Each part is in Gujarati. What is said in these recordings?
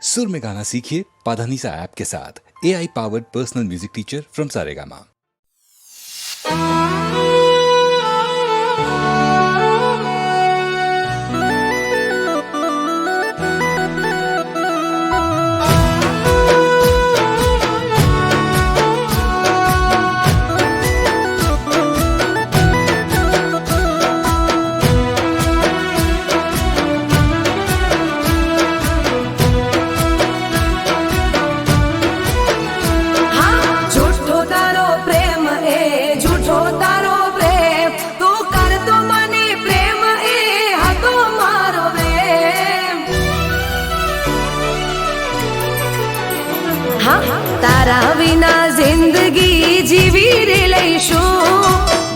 सुर में गाना सीखिए पाधानीसा ऐप के साथ। AI powered personal music teacher from Saregama. તારા વિના જિંદગી જીવી રે લઈશું,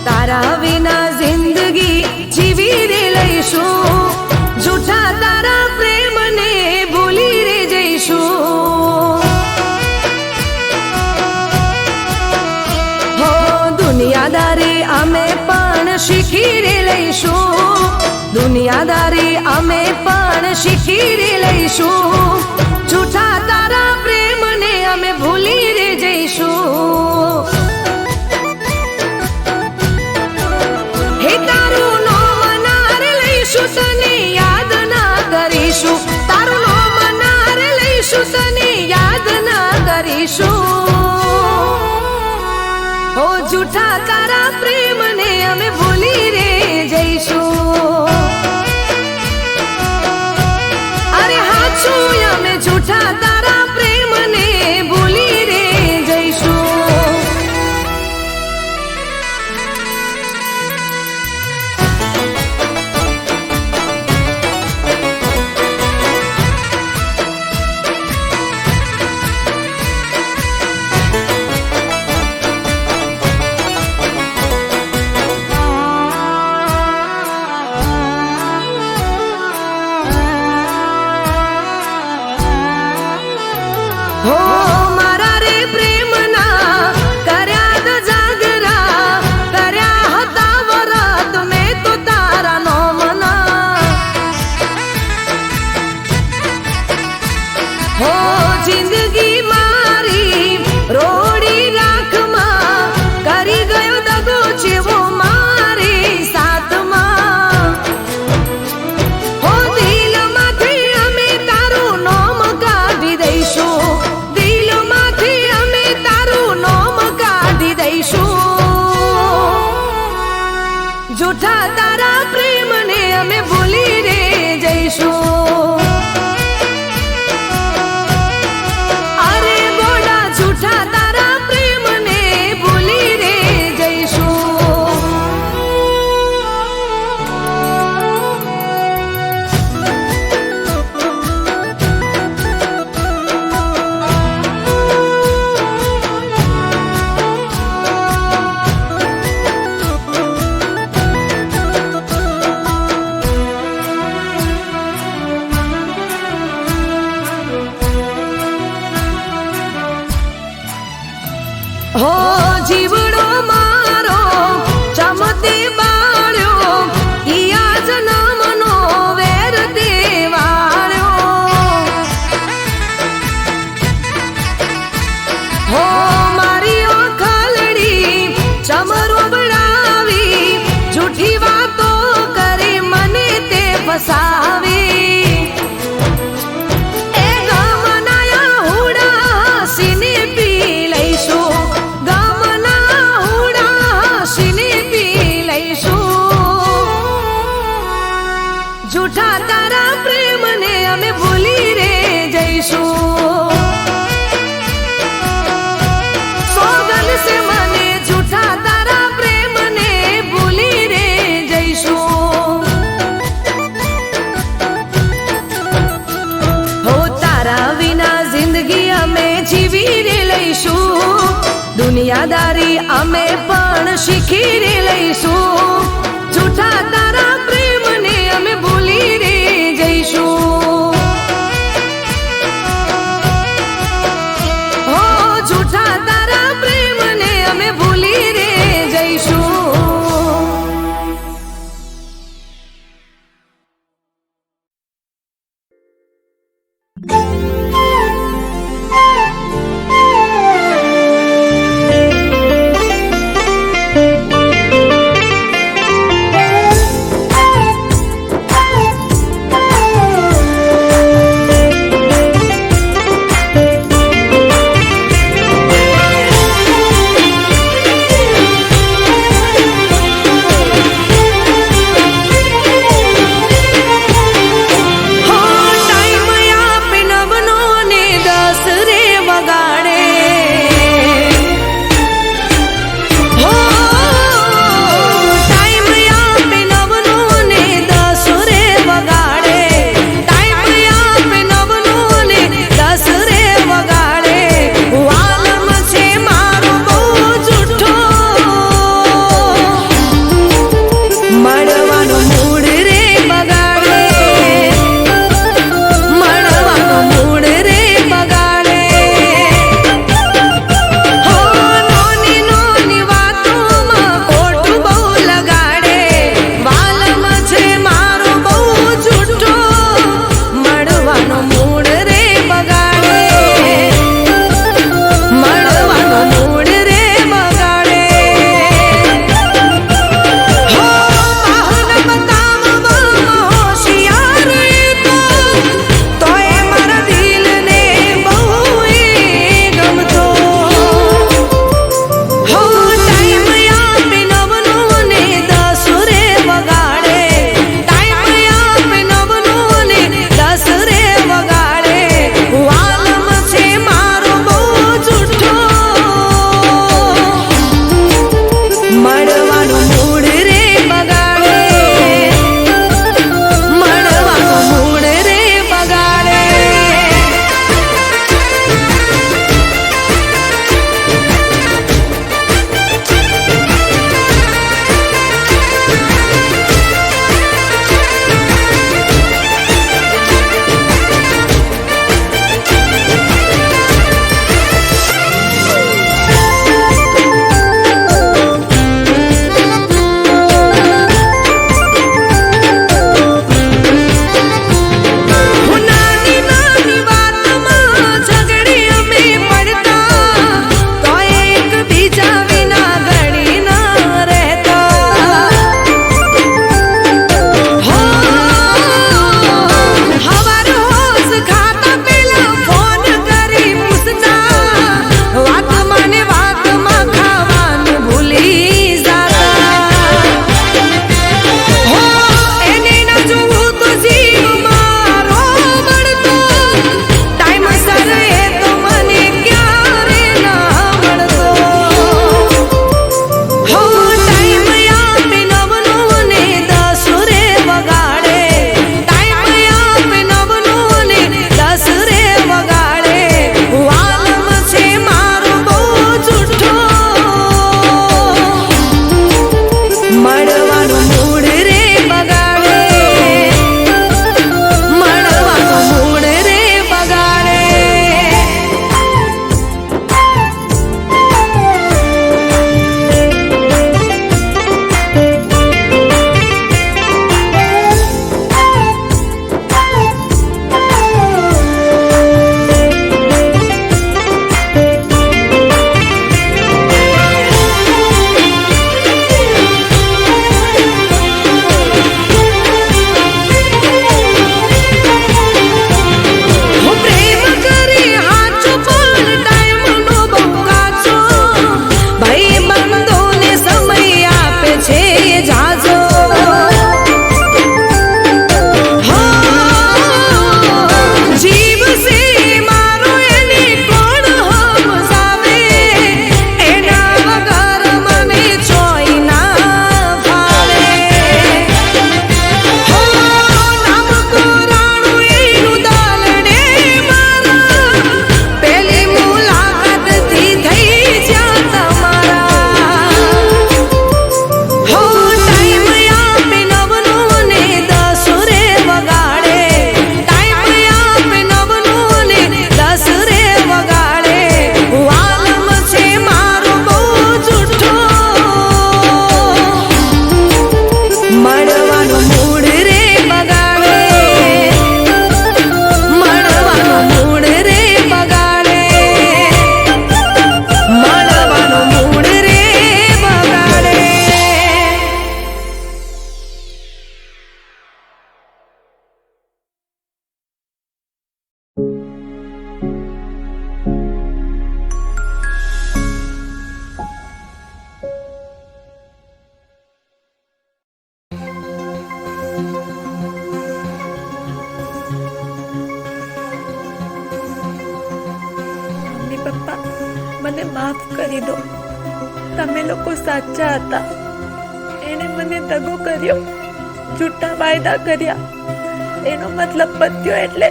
તારા વિના જિંદગી જીવી રે લઈશું, જૂઠા તારા પ્રેમને ભૂલી રે જઈશું. હો દુનિયાદારી અમે પણ શીખી રે લઈશું, દુનિયાદારી અમે પણ શીખી રે લઈશું, જૂઠા તારા પ્રેમને અમે ભૂલી રે જઈશું. હે તારું નામ નાર લઈશું, તને યાદ ના કરીશું, તારું નામ નાર લઈશું, તને યાદ ના કરીશું. હો જૂઠા તારા પ્રેમને અમે ભૂલી રે જઈશું. અરે હાચું અમે જૂઠા તારા પ્રેમને ભૂલી રે જઈશું. હો મારા રે પ્રેમના કર્યા દ જાગરા, કર્યા હતા વરત મેં તો તારા નોમના. હો જિંદગી મારી રોડી રાખમાં કરી ગયો દગો જેવો મારી સાથમાં. હો દિલમાંથી અમે તારું નામ કાઢી દઈશું, દિલમાંથી અમે તારું નામ કાઢી દઈશું, જૂઠા તારા પ્રેમને અમે ભૂલી રે જઈશું. અરે ગોડા જૂઠા તારા પ્રેમને ભૂલી રે જઈશું. હો જીવડો મારો ચમતી બાળ્યો, ઈ આજ નામનો વેર તે વાળ્યો. હો મારી ઓખલડી ચમરો બળાવી, જૂઠી વાતો કરી મને તે ફસાવી. એ ગામના હુડા સીને પી લઈશું, ગામના હુડા સીને પી લઈશું, જૂઠા તારા પ્રેમને અમે ભૂલી રે જઈશું. સોગંદ છે મને જૂઠા તારા પ્રેમને ભૂલી રે જઈશું. હો તારા વિના જિંદગી અમે જીવી રે લઈશું, દુનિયાદારી અમે પણ શીખી રે લઈશું, જૂઠા તારા પ્રેમને અમે ભૂલી રે જઈશું. હો જૂઠા તારા પ્રેમને અમે ભૂલી રે જઈશું. મમ્મી પપ્પા, મને માફ કરી દો. તમે લોકો સાચા હતા. એણે મને દગો કર્યો, જૂઠા વાયદા કર્યા. એનો મતલબ પત્યો એટલે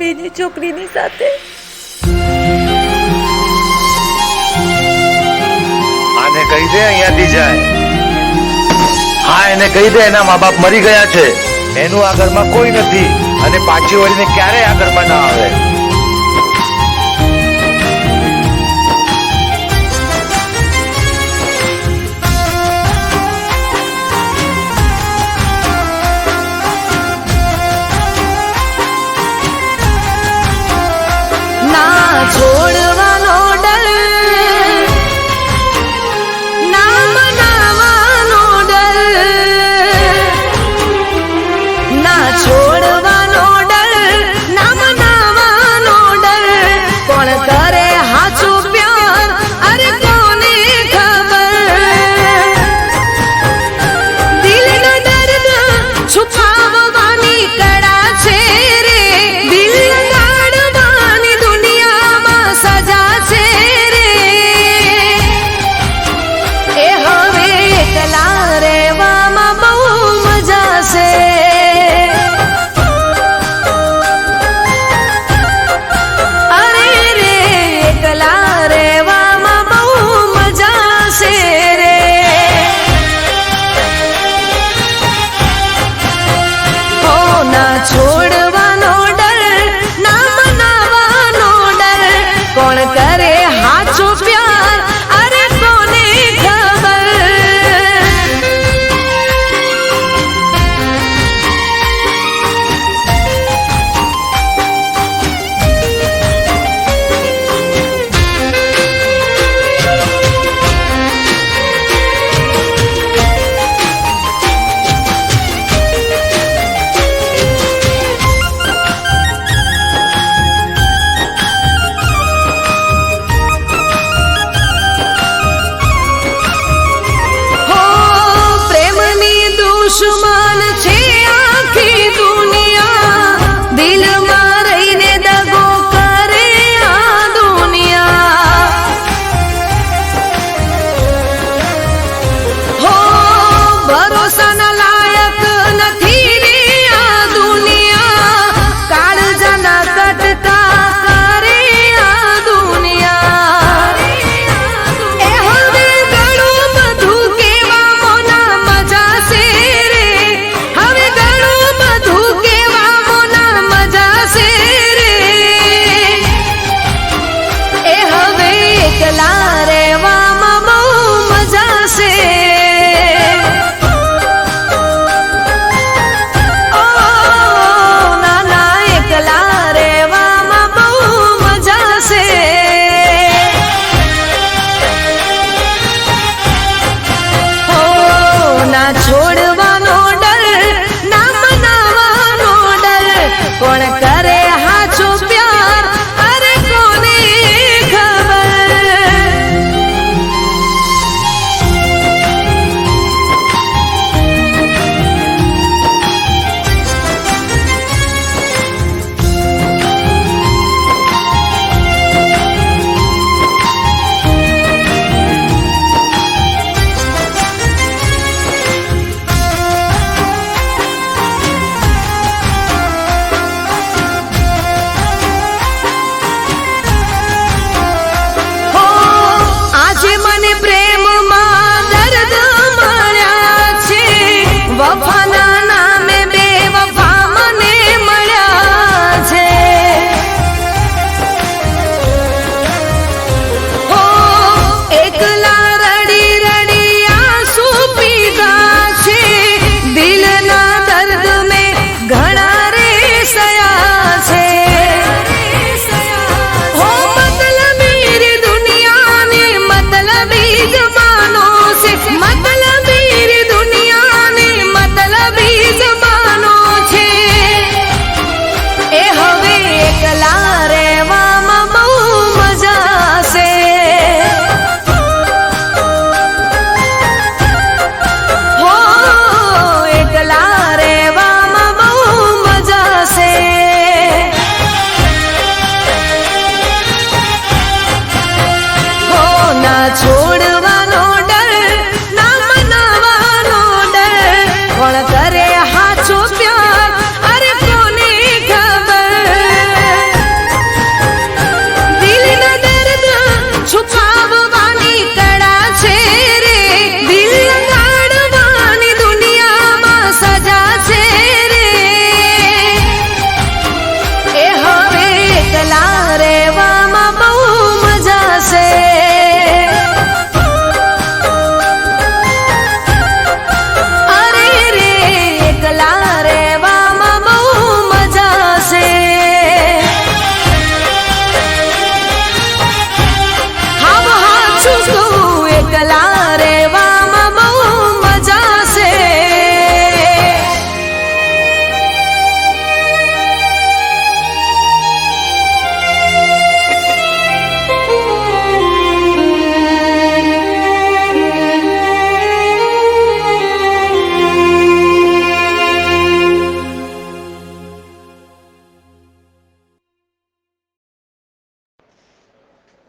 બીજી છોકરીની સાથે. આને કહી દે અહીંયાથી જાય. હા, એને કહી દે એના મા બાપ મરી ગયા છે, એનું આ ઘરમાં કોઈ નથી અને પાછી વળીને ક્યારેય આ ઘરમાં ના આવે. ના છોડવાનો ડર, ના મનાવાનો ડર, ના છોડવાનો ડર, ના મનાવાનો ડર. કોણ કરે હાચું પ્યાર, અરે કોને ખબર. દિલનો દર્દ છુપાવવાની કળા છે રે. દિલ કાઢવાની દુનિયામાં સજ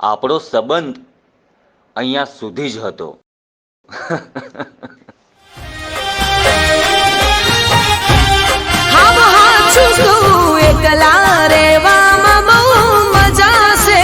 આપણો સંબંધ અહીંયા સુધી જ હતો. હા છું તું એકલા રહેવામાં બહુ મજા છે.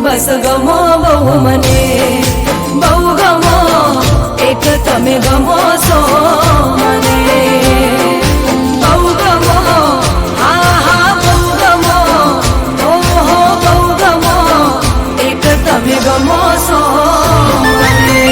બસ ગમો બહુ મને બહુ ગમો એક તમે ગમો છો મને બહુ ગમો હા હા બહુ ગમો ઓહો બહુ ગમો એક તમે ગમો છો મને.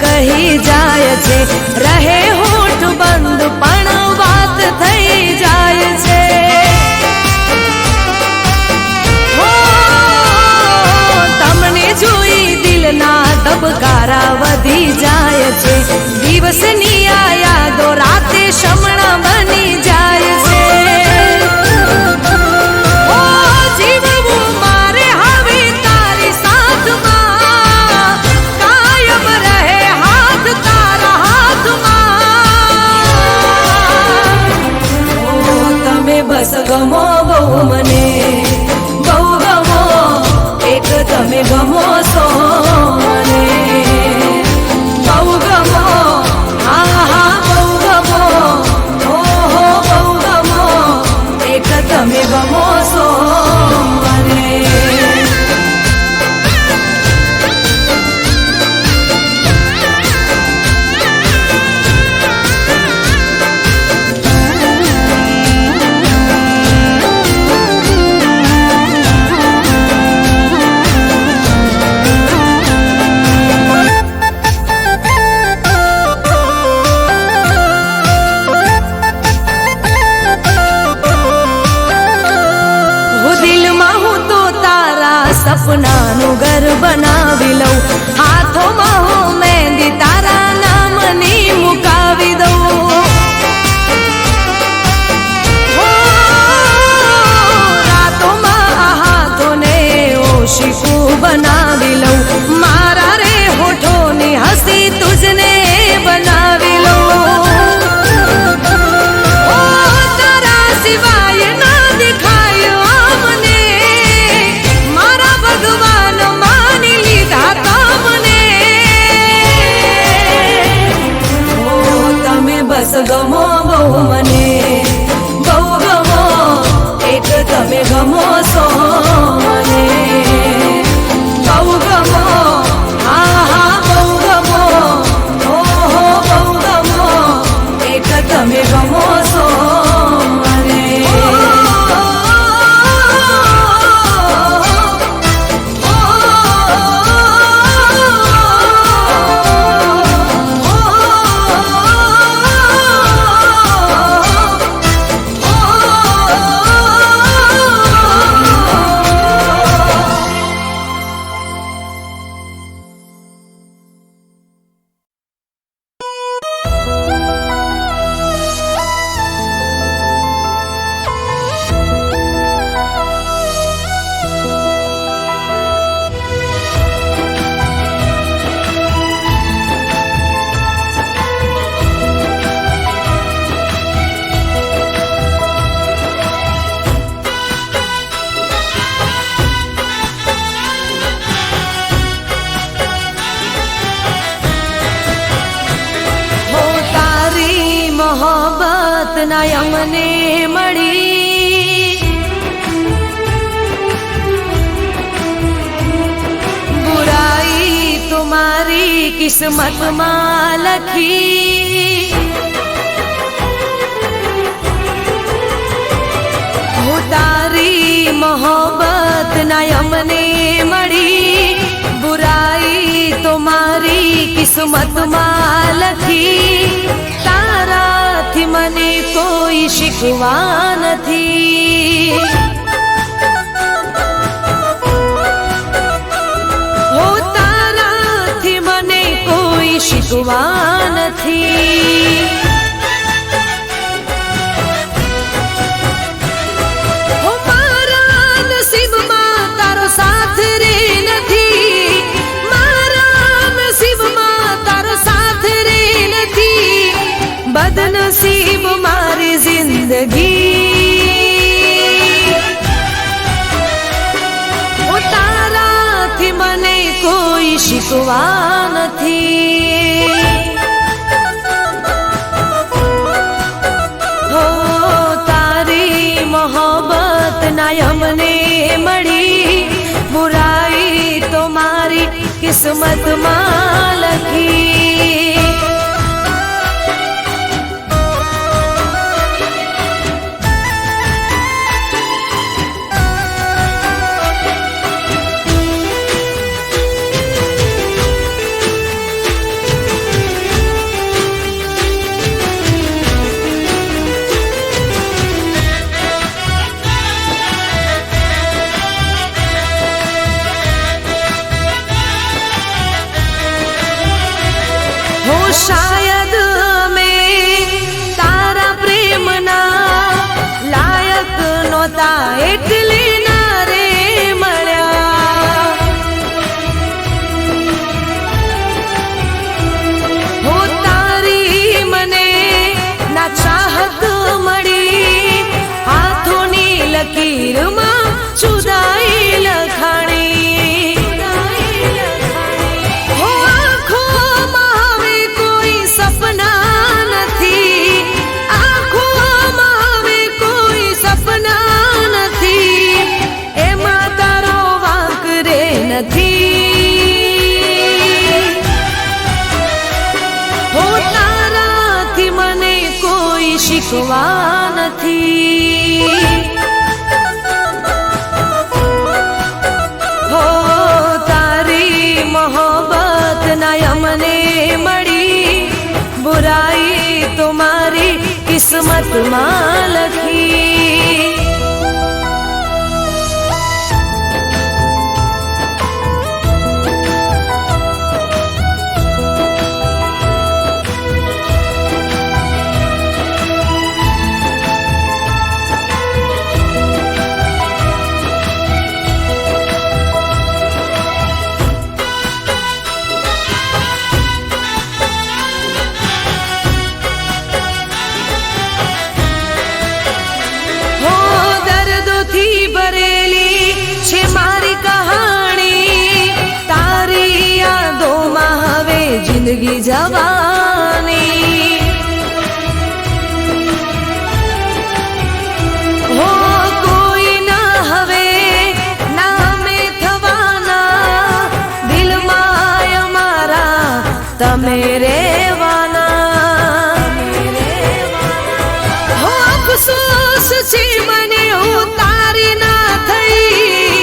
કહી જાય છે રહે હોઠ બંધ પણ વાત થઈ જાય છે. હો તમને જોઈ દિલના ધબકારા વધી જાય છે. દિવસની આ યાદો રાતે શમણા બની જાય છે. હો જીવવું મારે હવે તારી સાથમાં કાયમ રહે તારા હાથમાં. તમે બસ ગમો બહુ મને બહુ ગમો એક તમે ગમો છો મને બહુ ગમો હા હા બહુ ગમો ઓહો બહુ ગમો એક તમે ગમો છો મને. સપનાનું ઘર બનાવી લઉં હાથોમાં હું મહેંદી તારા નામની મુકાવી દઉં. રાતોમાં આ હાથોને ઓશિકું બનાવી લઉં મારા રે હોઠોની હસી તુજને બનાવી લઉં. તારા સિવાય ના દેખાય આમને ભગવાન માની લીધું ના અમને મળી, બુરાઈ તુમારી કિસ્મતમાં લખી, હું તારી મોહબ્બત ના અમને મળી, બુરાઈ તો મારી કિસ્મતમાં લખી, તારાથી મને કોઈ શીખવા નથી, હો તારાથી મને કોઈ શીખવા નથી, હો મારા નસીબમાં તારો સાથ રે નથી, મારા નસીબમાં તારો સાથ રે નથી, બદનસીબ મારી જિંદગી, ઓ તારાથી મને કોઈ શીખવા નથી, હો તારી મોહબ્બત ના અમને મળી, બુરાઈ તો મારી કિસ્મતમાં લખી, શાયદ મેં તારા પ્રેમના લાયક નહોતા એટલે ના રે મળ્યા, હો તારી મને ના ચાહત મળી, હાથોની લકીરમાં જુદાઈ લખાણી, હો આંખોમાં હવે કોઈ સપના નથી, આંખોમાં હવે કોઈ સપના નથી, એમાં તારો વાંક રે નથી, હો તારાથી મને કોઈ શીખવા નથી, હો તારી મોહબ્બત ના અમને મળી, બુરાઈ તો મારી કિસ્મતમાં લખી, હો દર્દોથી ભરેલી છે મારી કહાણી, તારી યાદોમાં હવે જિંદગી જવાની, હો કોઈ ના હવે નામે થવાના, દિલમાં અમારા તમે રહેવાના, હો અફસોસ છે મને હું તારી ના થઈ,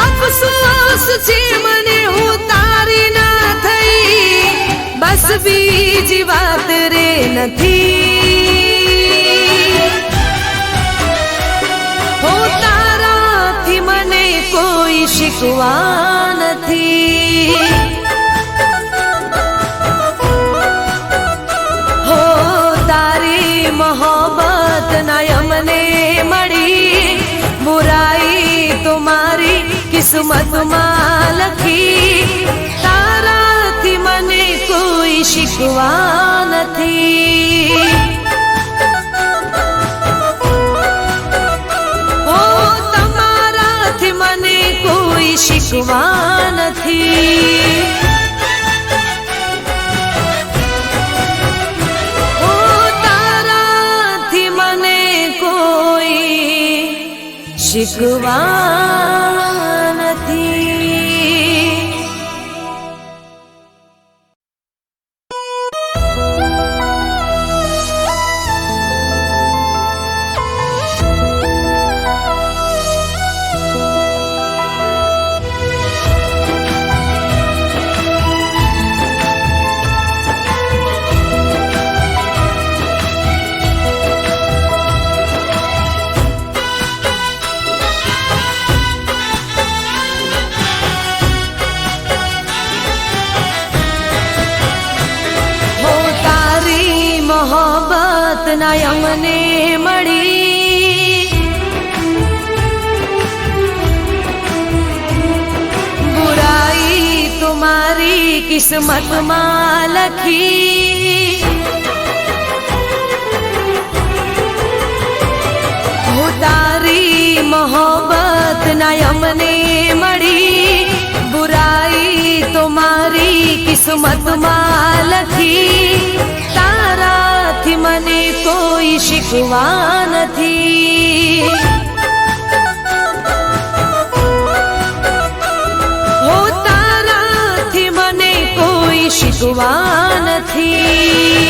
અફસોસ છે મને હું તારી ના થઈ, બસ બીજી વાત રે નથી, હો તારાથી મને કોઈ શીખવા નથી, હો તારી મોહબ્બત ના અમને મળી, બુરાઈ તો મારી કિસ્મતમાં લખી, તારાથી મને કોઈ શીખવા નથી, હો તમારાથી મને કોઈ શીખવા નથી, હો તારાથી મને શીખવા નથી. મોહબ્બત ના અમને મળી, બુરાઈ તુમારી કિસ્મત માં લખી. હું તારી મોહબ્બત ના અમને મળી, બુરાઈ તુમારી કિસ્મત માં લખી. તારાથી મને કોઈ શીખવા નથી, હો તારાથી મને કોઈ શીખવા નથી.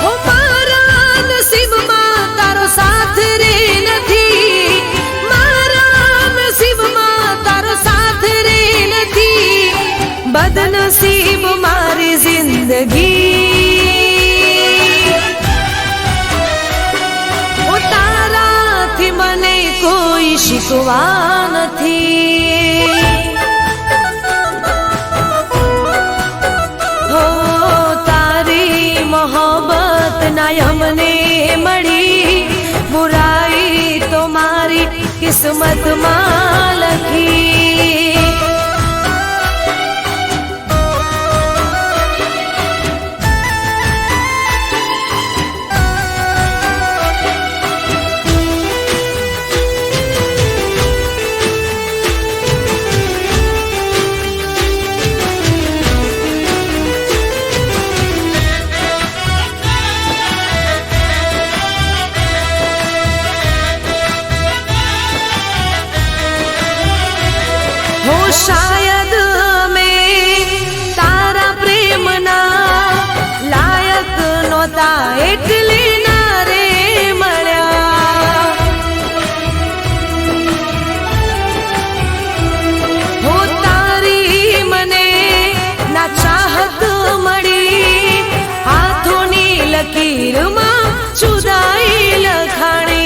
હો મારા નસીબમાં તારો સાથ રે નથી, મારા નસીબમાં તારો સાથ રે નથી. બદનસીબ મારી જિંદગી, ઓ તારાથી મને કોઈ શીખવા નથી. હો તારી મોહબ્બત ના અમને મળી, બુરાઈ તો મારી કિસ્મતમાં લખી. શાયદ મેં તારા પ્રેમના લાયક નહોતા એટલે ના રે મળ્યા. હો તારી મને ના ચાહત મળી, હાથોની લકીરમાં જુદાઈ લખાણી.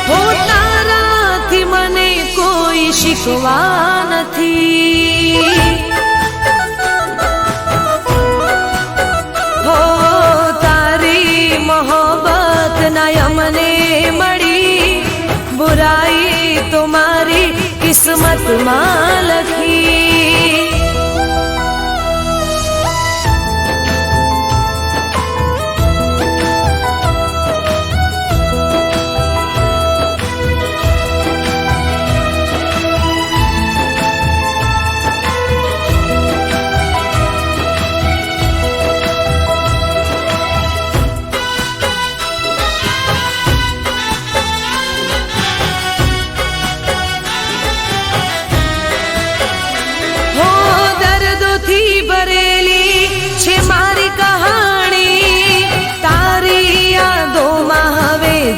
હો તારાથી મને કોઈ શીખવા નથી, હો તારી મોહબ્બત ના અમને મળી, બુરાઈ તો મારી કિસ્મતમાં લખી.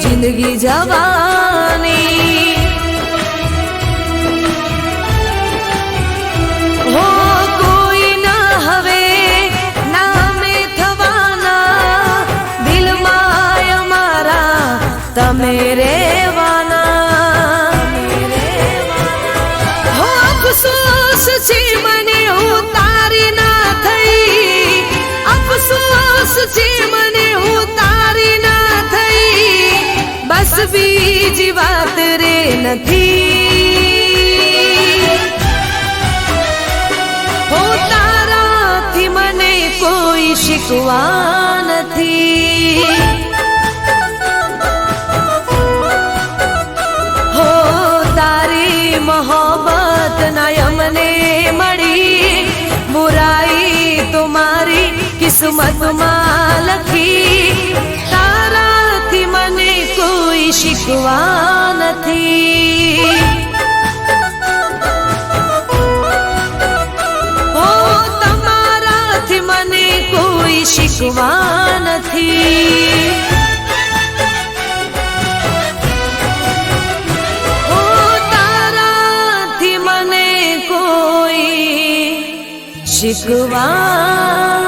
જિંદગી જવાની, હો કોઈ ના હવે નામે થવાના, દિલમાં અમારા તમે રહેવાના. હો અફસોસ છે મને હું તારી ના થઈ, અફસોસ છે મને હું તારી ના થઈ. બસ બીજી વાત રે નથી, હો તારાથી મને શીખવા નથી. હો તારી મોહબ્બત ના અમને મળી, બુરાઈ તો મારી કિસ્મતમાં લખી. તારાથી મને કોઈ શીખવા નથી. ઓ તમારાથી મને કોઈ શીખવા નથી. ઓ તારાથી મને કોઈ શીખવા